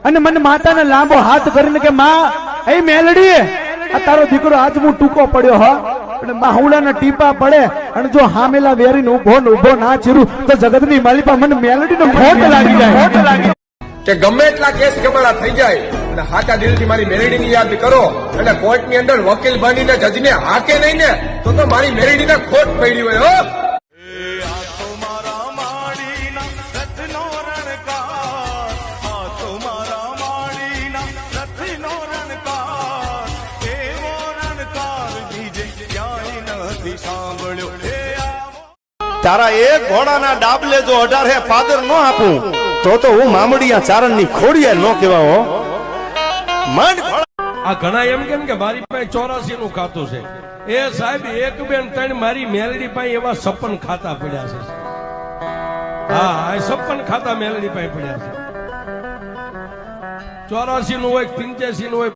અને મને માતાને લાંબો હાથ કરીને કે માં એ મેલડી આ તારો દીકરો આજ હું ટૂંકો પડ્યો હો અને બાહુડાના ટીપા પડે અને જો હામેલા વેરીને ઉભો ના ચીરું તો જગતની માલિપા મને મેલડીનો ખોટ લાગી જાય કે ગમે એટલા કેસ કેબડા થઈ જાય અને હાચા દિલથી મારી મેલડીની યાદ કરો અને કોર્ટની અંદર વકીલ બનીને જજને હાકે નહીં ને તો મારી મેલડીને ખોટ પડી હોય હો. તારા એક ઘોડાના ડાબલે જો 18 પાદર ન આપું તો હું મામડિયા ચારણ ની ખોડિયા ન કેવા હો. આ ઘણા એમ કેમ કે મારી પાસે 84 નું ખાતું છે. એ સાહેબ એક બેન ત્રણ મારી મેલડી પાસે એવા 56 ખાતા પડ્યા છે. હા 56 ખાતા મેલડી પાસે પડ્યા છે. 84 નું હોય 85 નું હોય